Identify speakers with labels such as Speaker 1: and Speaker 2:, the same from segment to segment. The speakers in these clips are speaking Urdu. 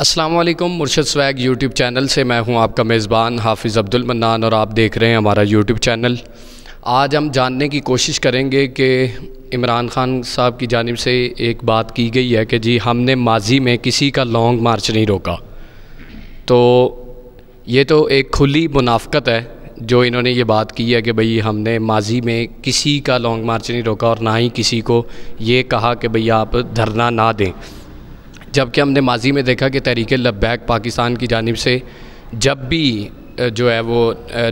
Speaker 1: السلام علیکم، مرشد سویگ یوٹیوب چینل سے میں ہوں آپ کا میزبان حافظ عبد المنان اور آپ دیکھ رہے ہیں ہمارا یوٹیوب چینل۔ آج ہم جاننے کی کوشش کریں گے کہ عمران خان صاحب کی جانب سے ایک بات کی گئی ہے کہ جی ہم نے ماضی میں کسی کا لانگ مارچ نہیں روکا، تو یہ تو ایک کھلی منافقت ہے جو انہوں نے یہ بات کی ہے کہ بھئی ہم نے ماضی میں کسی کا لانگ مارچ نہیں روکا اور نہ ہی کسی کو یہ کہا کہ بھئی آپ دھرنا نہ دیں، جبکہ ہم نے ماضی میں دیکھا کہ تحریک لبیک پاکستان کی جانب سے جب بھی جو ہے وہ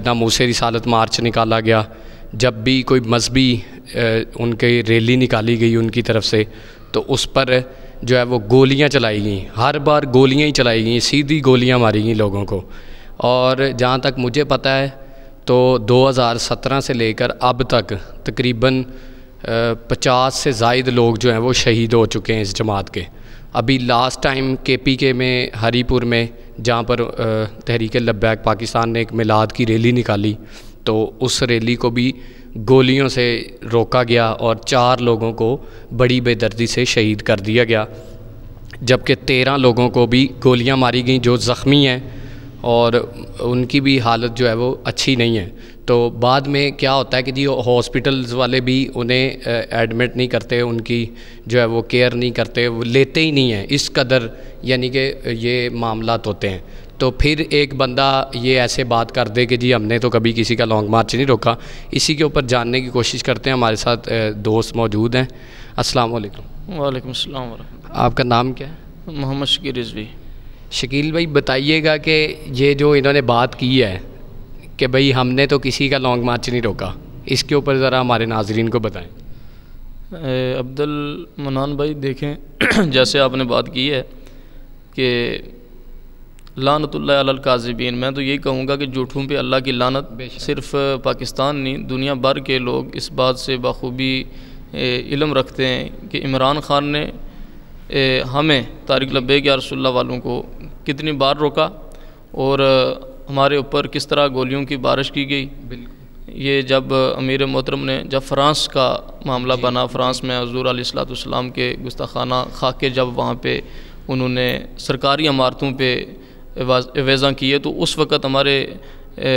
Speaker 1: ناموس رسالت مارچ نکالا گیا، جب بھی کوئی مذہبی ان کی ریلی نکالی گئی ان کی طرف سے، تو اس پر جو ہے وہ گولیاں چلائی گئیں، ہر بار گولیاں ہی چلائی گئیں، سیدھی گولیاں ماری گئیں لوگوں کو۔ اور جہاں تک مجھے پتہ ہے تو 2017 سے لے کر اب تک تقریباً 50 سے زائد لوگ جو ہیں وہ شہید ہو چکے ہیں اس جماعت کے۔ ابھی لاسٹ ٹائم KPK میں ہری پور میں جہاں پر تحریک لبیک پاکستان نے ایک میلاد کی ریلی نکالی، تو اس ریلی کو بھی گولیوں سے روکا گیا اور 4 لوگوں کو بڑی بے دردی سے شہید کر دیا گیا، جبکہ 13 لوگوں کو بھی گولیاں ماری گئیں جو زخمی ہیں اور ان کی بھی حالت جو ہے وہ اچھی نہیں ہے۔ تو بعد میں کیا ہوتا ہے کہ جی ہاسپٹلز والے بھی انہیں ایڈمٹ نہیں کرتے، ان کی جو ہے وہ کیئر نہیں کرتے، وہ لیتے ہی نہیں ہیں، اس قدر یعنی کہ یہ معاملات ہوتے ہیں۔ تو پھر ایک بندہ یہ ایسے بات کر دے کہ جی ہم نے تو کبھی کسی کا لانگ مارچ نہیں روکا، اسی کے اوپر جاننے کی کوشش کرتے ہیں۔ ہمارے ساتھ دوست موجود ہیں۔ السلام علیکم۔
Speaker 2: وعلیکم السلام ورحمۃ
Speaker 1: آپ کا نام کیا ہے؟
Speaker 2: اللہ۔ محمد شکیل رضوی۔
Speaker 1: شکیل بھائی بتائیے گا کہ یہ جو انہوں نے بات کی ہے کہ بھئی ہم نے تو کسی کا لانگ مارچ نہیں روکا، اس کے اوپر ذرا ہمارے ناظرین کو بتائیں۔
Speaker 2: عبد المنان بھائی دیکھیں، جیسے آپ نے بات کی ہے کہ لعنت اللہ علی الکاذبین، میں تو یہی کہوں گا کہ جھوٹوں پہ اللہ کی لعنت۔ صرف پاکستان نہیں، دنیا بھر کے لوگ اس بات سے بخوبی علم رکھتے ہیں کہ عمران خان نے ہمیں تحریک لبیک یا رسول اللہ والوں کو کتنی بار روکا اور ہمارے اوپر کس طرح گولیوں کی بارش کی گئی۔ یہ جب امیر محترم نے جب فرانس کا معاملہ بنا، فرانس میں حضور علیہ الصلوۃ والسلام کے گستاخانہ خاکے جب وہاں پہ انہوں نے سرکاری عمارتوں پہ ایویزاں کیے، تو اس وقت ہمارے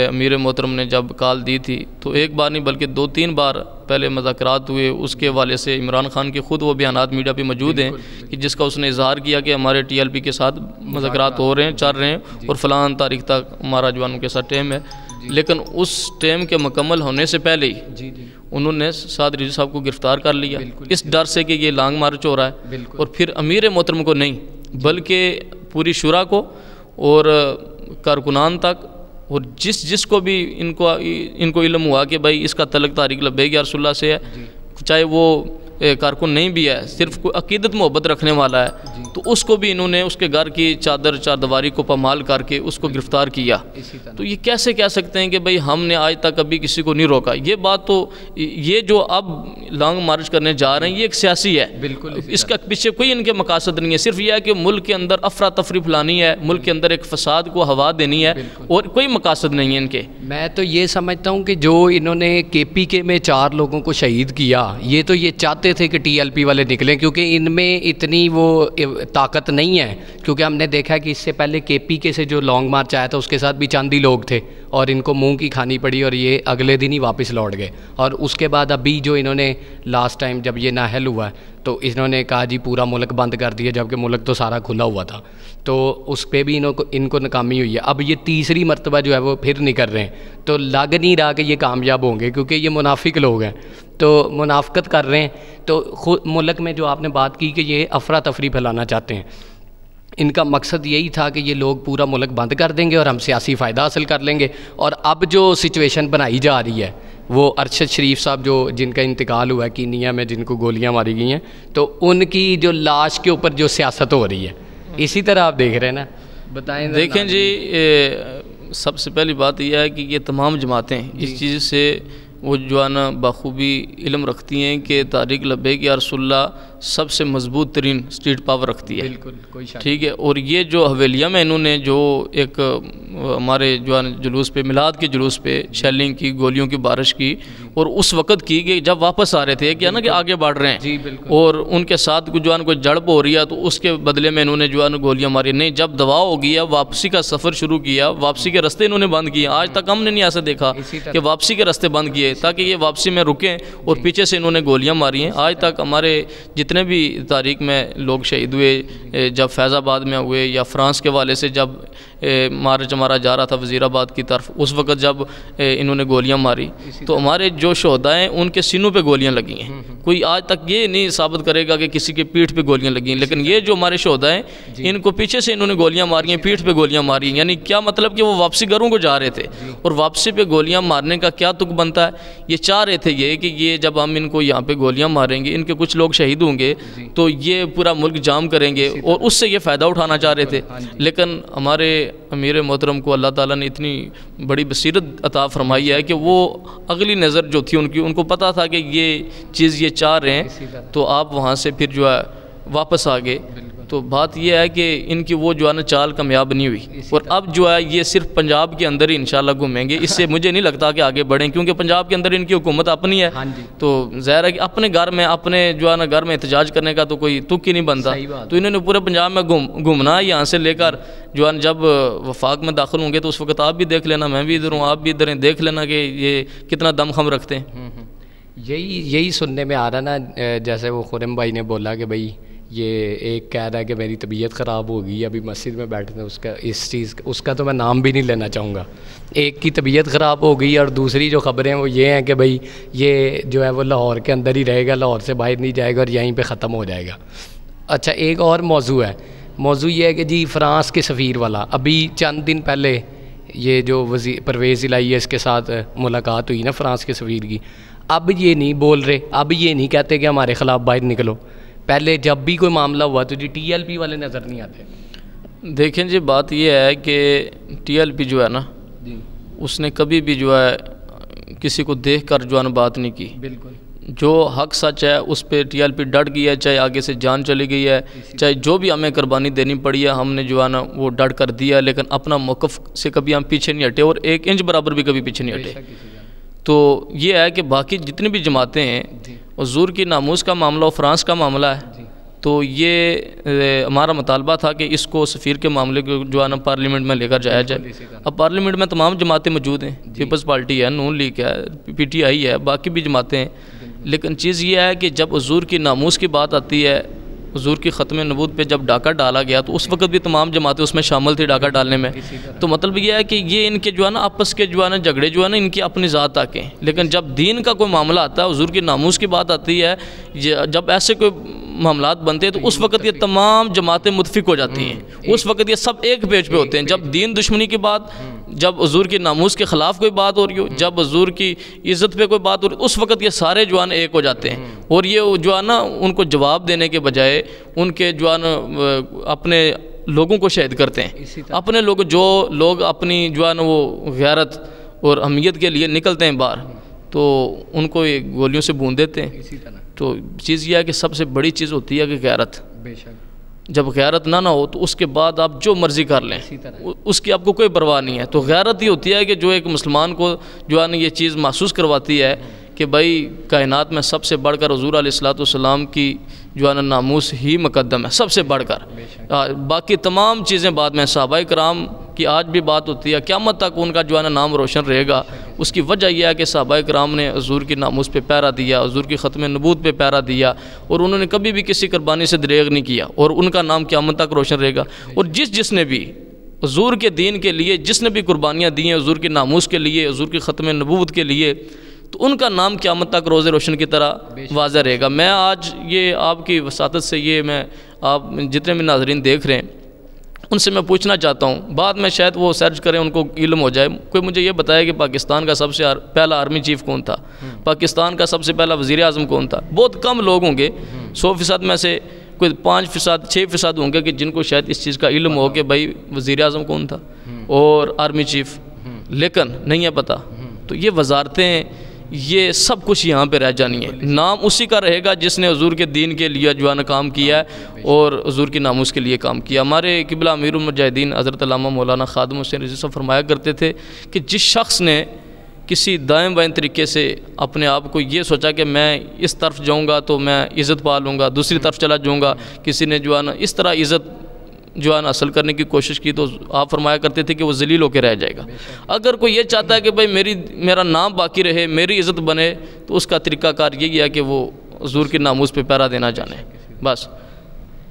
Speaker 2: امیر محترم نے جب کال دی تھی تو ایک بار نہیں بلکہ 2-3 بار پہلے مذاکرات ہوئے۔ اس کے حوالے سے عمران خان کے خود وہ بیانات میڈیا پہ موجود ہیں کہ جس کا اس نے اظہار کیا کہ ہمارے TLP کے ساتھ مذاکرات ہو رہے ہیں، چل رہے ہیں اور فلاں تاریخ تک ہمارا جوانوں کے ساتھ ٹیم ہے، لیکن اس ٹیم کے مکمل ہونے سے پہلے ہی انہوں نے سعد رضوی صاحب کو گرفتار کر لیا، اس ڈر سے کہ یہ لانگ مارچ ہو رہا ہے، اور پھر امیر محترم کو نہیں بلکہ پوری شورا کو اور کارکنان تک، اور جس کو بھی ان کو علم ہوا کہ بھائی اس کا تعلق تحریک لبیک یا رسول اللہ سے ہے، چاہے وہ کارکن نہیں بھی ہے، صرف کوئی عقیدت محبت رکھنے والا ہے، تو اس کو بھی انہوں نے اس کے گھر کی چادر چاردیواری کو پامال کر کے اس کو گرفتار کیا۔ تو یہ کیسے کہہ سکتے ہیں کہ بھئی ہم نے آج تک کبھی کسی کو نہیں روکا؟ یہ بات تو یہ جو اب لانگ مارچ کرنے جا رہے ہیں یہ ایک سیاسی ہے، اس کا پیچھے کوئی ان کے مقاصد نہیں ہے، صرف یہ ہے کہ ملک کے اندر افراتفری پھلانی ہے، ملک کے اندر ایک فساد کو ہوا دینی ہے، اور کوئی مقاصد نہیں ہے ان کے۔
Speaker 1: میں تو یہ سمجھتا ہوں کہ جو انہوں نے KPK میں 4 لوگوں کو شہید کیا، یہ تو یہ چاہتے تھے کہ TLP والے نکلیں، کیونکہ ان میں اتنی وہ طاقت نہیں ہے، کیونکہ ہم نے دیکھا کہ اس سے پہلے KPK سے جو لانگ مارچ آیا تھا اس کے ساتھ بھی چاندی لوگ تھے اور ان کو منہ کی کھانی پڑی اور یہ اگلے دن ہی واپس لوٹ گئے۔ اور اس کے بعد ابھی جو انہوں نے لاسٹ ٹائم جب یہ نااہل ہوا ہے تو انہوں نے کہا جی پورا ملک بند کر دیا، جبکہ ملک تو سارا کھلا ہوا تھا، تو اس پہ بھی ان کو ناکامی ہوئی ہے۔ اب یہ تیسری مرتبہ جو ہے وہ پھر نہیں کر رہے ہیں، تو لگ نہیں رہا کہ یہ کامیاب ہوں گے، کیونکہ یہ منافق لوگ ہیں، تو منافقت کر رہے ہیں۔ تو خود ملک میں جو آپ نے بات کی کہ یہ افراتفری پھیلانا چاہتے ہیں، ان کا مقصد یہی تھا کہ یہ لوگ پورا ملک بند کر دیں گے اور ہم سیاسی فائدہ حاصل کر لیں گے۔ اور اب جو سچویشن بنائی جا رہی ہے وہ ارشد شریف صاحب جن کا انتقال ہوا ہے کینیا میں، جن کو گولیاں ماری گئی ہیں، تو ان کی جو لاش کے اوپر جو سیاست ہو رہی ہے، اسی طرح آپ دیکھ رہے ہیں نا، بتائیں۔
Speaker 2: دیکھیں جی، سب سے پہلی بات یہ ہے کہ یہ تمام جماعتیں اس چیز سے وہ جو ہے نا بخوبی علم رکھتی ہیں کہ تحریک لبیک یا رسول اللہ سب سے مضبوط ترین اسٹریٹ پاور رکھتی ہے،
Speaker 1: بالکل کوئی شک،
Speaker 2: ٹھیک ہے۔ اور یہ جو حویلیہ میں انہوں نے جو ایک ہمارے جو ہے جلوس پہ میلاد کے جلوس پہ شیلنگ کی، گولیوں کی بارش کی، اور اس وقت کی کہ جب واپس آ رہے تھے کہ نا کہ آگے بڑھ رہے ہیں اور ان کے ساتھ جو ہے کوئی جڑپ ہو رہی ہے تو اس کے بدلے میں انہوں نے جو ہے گولیاں ماری. نہیں، جب دبا ہو گیا، واپسی کا سفر شروع کیا، واپسی کے رستے انہوں نے بند کیے. آج تک ہم نے نہیں ایسا دیکھا کہ واپسی کے رستے بند کیے تاکہ یہ واپسی میں رکیں، اور پیچھے سے انہوں نے گولیاں ماری ہیں. آج تک ہمارے جتنے بھی تاریخ میں لوگ شہید ہوئے، جب فیض آباد میں ہوئے یا فرانس کے والے سے جب مارچ ہمارا جا رہا تھا وزیر آباد کی طرف، اس وقت جب انہوں نے گولیاں ماری تو ہمارے جو شہداء ہیں ان کے سینوں پہ گولیاں لگی ہیں. کوئی آج تک یہ نہیں ثابت کرے گا کہ کسی کے پیٹھ پہ گولیاں لگی ہیں، لیکن یہ جو ہمارے شہداء ہیں ان کو پیچھے سے انہوں نے گولیاں ماری ہیں، پیٹھ پہ گولیاں ماری ہیں. یعنی کیا مطلب کہ وہ واپسی گھروں کو جا رہے تھے اور واپسی پہ گولیاں مارنے کا کیا تک بنتا ہے؟ یہ چاہ رہے تھے یہ کہ یہ جب ہم ان کو یہاں پہ گولیاں ماریں گے، ان کے کچھ لوگ شہید ہوں گے تو یہ پورا ملک جام کریں گے، اور اس سے یہ فائدہ اٹھانا چاہ رہے تھے. لیکن ہمارے امیر محترم کو اللہ تعالیٰ نے اتنی بڑی بصیرت عطا فرمائی ہے کہ وہ اگلی نظر جو تھی ان کو پتہ تھا کہ یہ چیز یہ چاہ رہے ہیں، تو آپ وہاں سے پھر جو ہے واپس آ گئے. تو بات یہ ہے کہ ان کی وہ جو ہے نا چال کامیاب نہیں ہوئی، اور اب جو ہے یہ صرف پنجاب کے اندر ہی انشاءاللہ گھومیں گے. اس سے مجھے نہیں لگتا کہ آگے بڑھیں، کیونکہ پنجاب کے اندر ان کی حکومت اپنی ہے. تو ظاہر ہے کہ اپنے گھر میں اپنے جو ہے نا گھر میں احتجاج کرنے کا تو کوئی تک ہی نہیں بنتا. تو انہوں نے پورے پنجاب میں گھومنا ہے، یہاں سے لے کر جو ہے جب وفاق میں داخل ہوں گے تو اس وقت آپ بھی دیکھ لینا، میں بھی ادھر ہوں، آپ بھی ادھر ہیں، دیکھ لینا کہ یہ کتنا دم خم رکھتے ہیں.
Speaker 1: یہی سننے میں آ رہا نا، جیسے وہ خرم بھائی نے بولا کہ بھائی یہ ایک کہہ رہا ہے کہ میری طبیعت خراب ہو گئی، ابھی مسجد میں بیٹھے تھے، اس کا تو میں نام بھی نہیں لینا چاہوں گا. ایک کی طبیعت خراب ہو گئی، اور دوسری جو خبریں وہ یہ ہیں کہ بھائی یہ جو ہے وہ لاہور کے اندر ہی رہے گا، لاہور سے باہر نہیں جائے گا اور یہیں پہ ختم ہو جائے گا. اچھا، ایک اور موضوع یہ ہے کہ جی فرانس کے سفیر والا، ابھی چند دن پہلے یہ جو پرویز الہی ہے اس کے ساتھ ملاقات ہوئی نا فرانس کے سفیر کی، اب یہ نہیں بول رہے، اب یہ نہیں کہتے کہ ہمارے خلاف باہر نکلو. پہلے جب بھی کوئی معاملہ ہوا تو جی ٹی ایل پی والے نظر نہیں آتے.
Speaker 2: دیکھیں جی، بات یہ ہے کہ ٹی ایل پی جو ہے نا اس نے کبھی بھی جو ہے کسی کو دیکھ کر جو ہے نا بات نہیں کی.
Speaker 1: بالکل،
Speaker 2: جو حق سچ ہے اس پہ ٹی ایل پی ڈٹ گئی ہے، چاہے آگے سے جان چلی گئی ہے، چاہے جو بھی ہمیں قربانی دینی پڑی ہے ہم نے جو ہے نا وہ ڈٹ کر دیا، لیکن اپنا موقف سے کبھی ہم پیچھے نہیں ہٹے، اور ایک انچ برابر بھی کبھی پیچھے نہیں ہٹے. تو یہ ہے کہ باقی جتنی بھی جماعتیں ہیں، حضور کی ناموس کا معاملہ اور فرانس کا معاملہ ہے، تو یہ ہمارا مطالبہ تھا کہ اس کو سفیر کے معاملے کو جو ہے نا پارلیمنٹ میں لے کر جایا جائے. اب پارلیمنٹ میں تمام جماعتیں موجود ہیں، پیپلز پارٹی ہے، نون لیگ ہے، پی ٹی آئی ہے، باقی بھی جماعتیں ہیں. لیکن چیز یہ ہے کہ جب حضور کی ناموس کی بات آتی ہے، حضور کی ختم نبوت پہ جب ڈاکہ ڈالا گیا تو اس وقت بھی تمام جماعتیں اس میں شامل تھی ڈاکہ ڈالنے میں. تو مطلب یہ ہے کہ یہ ان کے جو ہے نا آپس کے جو ہے نا جھگڑے جو ہے نا ان کی اپنی ذات تک ہیں. لیکن جب دین کا کوئی معاملہ آتا ہے، حضور کی ناموس کی بات آتی ہے، جب ایسے کوئی معاملات بنتے ہیں تو اس وقت یہ تمام جماعتیں متفق ہو جاتی ہیں، اس وقت یہ سب ایک پیج پہ ہوتے ہیں. جب دین دشمنی کی بات، جب حضور کی ناموس کے خلاف کوئی بات ہو رہی ہو، جب حضور کی عزت پہ کوئی بات ہو رہی ہے، اس وقت یہ سارے جو ہے نا ایک ہو جاتے ہیں. اور یہ جو ہے نا ان کو جواب دینے کے بجائے ان کے جو ہے نا اپنے لوگوں کو شہید کرتے ہیں. اپنے جو لوگ اپنی جو ہے نا وہ غیرت اور اہمیت کے لیے نکلتے ہیں باہر، تو ان کو یہ گولیوں سے بھون دیتے ہیں. تو چیز یہ ہے کہ سب سے بڑی چیز ہوتی ہے کہ غیرت.
Speaker 1: بے شک،
Speaker 2: جب غیرت نہ ہو تو اس کے بعد آپ جو مرضی کر لیں، اس کی آپ کو کوئی پرواہ نہیں ہے. تو غیرت یہ ہوتی ہے کہ جو ایک مسلمان کو جو ہے نا یہ چیز محسوس کرواتی ہے کہ بھائی کائنات میں سب سے بڑھ کر حضور علیہ الصلوۃ والسلام کی جو ہے نا ناموس ہی مقدم ہے، سب سے بڑھ کر. باقی تمام چیزیں بعد میں. صحابہ کرام کی آج بھی بات ہوتی ہے، قیامت تک ان کا جو ہے نا نام روشن رہے گا. اس کی وجہ یہ ہے کہ صحابہ کرام نے حضور کی ناموس پہ پیرا دیا، حضور کی ختم نبوت پہ پیرا دیا، اور انہوں نے کبھی بھی کسی قربانی سے دریغ نہیں کیا، اور ان کا نام قیامت تک روشن رہے گا. اور جس نے بھی حضور کے دین کے لیے جس نے بھی قربانیاں دی ہیں، حضور کی ناموس کے لیے، حضور کی ختم نبوت کے لیے، تو ان کا نام قیامت تک روز روشن کی طرح واضح رہے گا. میں آج یہ آپ کی وساطت سے یہ میں آپ جتنے بھی ناظرین دیکھ رہے ہیں ان سے میں پوچھنا چاہتا ہوں، بعد میں شاید وہ سرچ کریں ان کو علم ہو جائے، کوئی مجھے یہ بتایا کہ پاکستان کا سب سے پہلا آرمی چیف کون تھا، پاکستان کا سب سے پہلا وزیر اعظم کون تھا. بہت کم لوگ ہوں گے، 100% میں سے کوئی 5%، 6% ہوں گے کہ جن کو شاید اس چیز کا علم ہو کہ بھائی وزیر اعظم کون تھا اور آرمی چیف، لیکن نہیں ہے پتہ. تو یہ وزارتیں، یہ سب کچھ یہاں پہ رہ جانی ہے. نام اسی کا رہے گا جس نے حضور کے دین کے لیے جو ہے نا کام کیا ہے اور حضور کی ناموس کے لیے کام کیا. ہمارے قبلہ امیر المجاہدین حضرت علامہ مولانا خادم حسین رضوی صاحب فرمایا کرتے تھے کہ جس شخص نے کسی دائیں بائیں طریقے سے اپنے آپ کو یہ سوچا کہ میں اس طرف جاؤں گا تو میں عزت پا لوں گا، دوسری طرف چلا جاؤں گا، کسی نے جو ہے نا اس طرح عزت جو ہے نا حاصل کرنے کی کوشش کی تو آپ فرمایا کرتے تھے کہ وہ ذلیل ہو کے رہ جائے گا. اگر کوئی یہ چاہتا ہے کہ بھائی میرا نام باقی رہے، میری عزت بنے، تو اس کا طریقہ کار یہی ہے کہ وہ حضور کی ناموس پہ پیرا دینا جانے. بس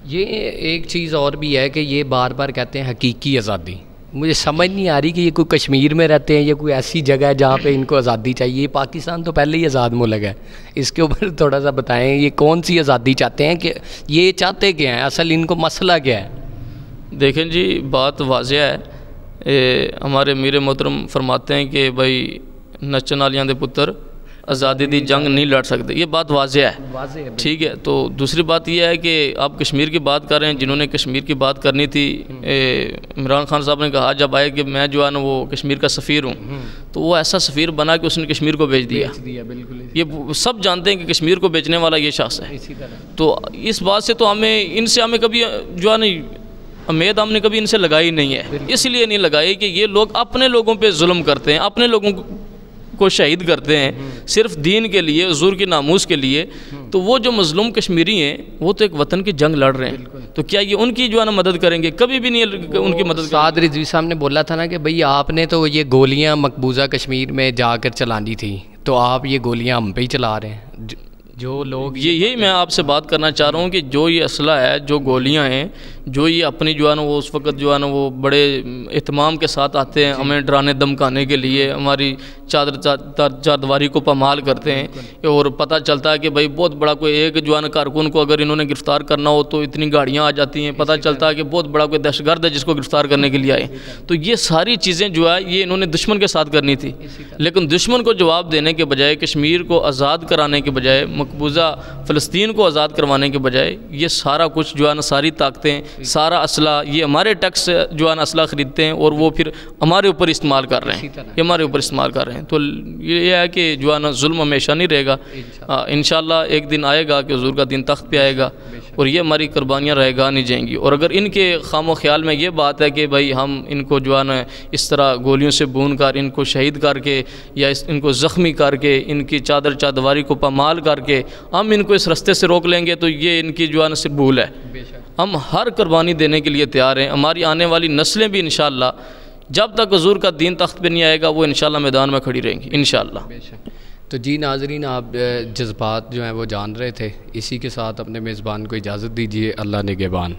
Speaker 1: یہ ایک چیز اور بھی ہے کہ یہ بار بار کہتے ہیں حقیقی آزادی. مجھے سمجھ نہیں آ رہی کہ یہ کوئی کشمیر میں رہتے ہیں یا کوئی ایسی جگہ ہے جہاں پہ ان کو آزادی چاہیے. پاکستان تو پہلے ہی آزاد ملک ہے. اس کے اوپر تھوڑا سا بتائیں یہ کون سی آزادی چاہتے ہیں، کہ یہ چاہتے کیا ہیں، اصل ان کو مسئلہ کیا ہے؟
Speaker 2: دیکھیں جی بات واضح ہے. ہمارے میر محترم فرماتے ہیں کہ بھائی نچن والیاں دے پتر آزادی دی جنگ نہیں لڑ سکتے. یہ بات واضح ہے، ٹھیک ہے. تو دوسری بات یہ ہے کہ آپ کشمیر کی بات کر رہے ہیں. جنہوں نے کشمیر کی بات کرنی تھی، عمران خان صاحب نے کہا جب آئے کہ میں جو ہے نا وہ کشمیر کا سفیر ہوں، تو وہ ایسا سفیر بنا کہ اس نے کشمیر کو بیچ دیا. یہ سب جانتے ہیں کہ کشمیر کو بیچنے والا یہ شخص ہے. تو اس بات سے تو ہمیں کبھی جو ہے نا امید ہم نے کبھی ان سے لگائی نہیں ہے. اس لیے نہیں لگائی کہ یہ لوگ اپنے لوگوں پہ ظلم کرتے ہیں، اپنے لوگوں کو شہید کرتے ہیں صرف دین کے لیے، حضور کی ناموس کے لیے. تو وہ جو مظلوم کشمیری ہیں وہ تو ایک وطن کی جنگ لڑ رہے ہیں. تو کیا یہ ان کی جو ہے نا مدد کریں گے؟ کبھی بھی نہیں ان کی مدد.
Speaker 1: سعد رضوی صاحب نے بولا تھا نا کہ بھئی آپ نے تو یہ گولیاں مقبوضہ کشمیر میں جا کر چلانی تھی، تو آپ یہ گولیاں ہم پہ ہی چلا رہے ہیں. جو لوگ
Speaker 2: یہی میں آپ سے بات کرنا چاہ رہا ہوں کہ جو یہ اسلحہ ہے، جو گولیاں ہیں، جو یہ اپنی جو ہے نا وہ اس وقت جو ہے نا وہ بڑے اہتمام کے ساتھ آتے ہیں ہمیں ڈرانے دمکانے کے لیے، ہماری چاردواری کو پامال کرتے ہیں. اور پتہ چلتا ہے کہ بھائی بہت بڑا کوئی ایک جو ہے نا کارکن کو اگر انہوں نے گرفتار کرنا ہو تو اتنی گاڑیاں آ جاتی ہیں. پتہ چلتا ہے کہ بہت بڑا کوئی دہشت گرد ہے جس کو گرفتار کرنے کے لیے آئے. تو یہ ساری چیزیں جو ہے یہ انہوں نے دشمن کے ساتھ کرنی تھی. لیکن دشمن کو جواب دینے کے بجائے، کشمیر کو آزاد کرانے کے بجائے، مقبوضہ فلسطین کو آزاد کروانے کے بجائے، یہ سارا کچھ جو ہے نا ساری طاقتیں، سارا اسلحہ یہ ہمارے ٹیکس جو ہے نا اسلحہ خریدتے ہیں اور وہ پھر ہمارے اوپر استعمال کر رہے ہیں. یہ ہمارے اوپر استعمال کر رہے ہیں. تو یہ ہے کہ جو ہے نا ظلم ہمیشہ نہیں رہے گا. انشاءاللہ ایک دن آئے گا کہ حضور کا دین تخت پہ آئے گا اور یہ ہماری قربانیاں رہ گا نہیں جائیں گی. اور اگر ان کے خام و خیال میں یہ بات ہے کہ بھائی ہم ان کو جو ہے نا اس طرح گولیوں سے بون کر، ان کو شہید کر کے یا ان کو زخمی کر کے، ان کی چادرواری کو پامال کر کے ہم ان کو اس رستے سے روک لیں گے، تو یہ ان کی جو ہے نا صرف بھول ہے. ہم ہر قربانی دینے کے لیے تیار ہیں. ہماری آنے والی نسلیں بھی انشاءاللہ جب تک حضور کا دین تخت پہ نہیں آئے گا وہ انشاءاللہ میدان میں کھڑی رہیں گی انشاءاللہ.
Speaker 1: تو جی ناظرین، آپ جذبات جو ہیں وہ جان رہے تھے. اسی کے ساتھ اپنے میزبان کو اجازت دیجیے. اللہ نگہبان.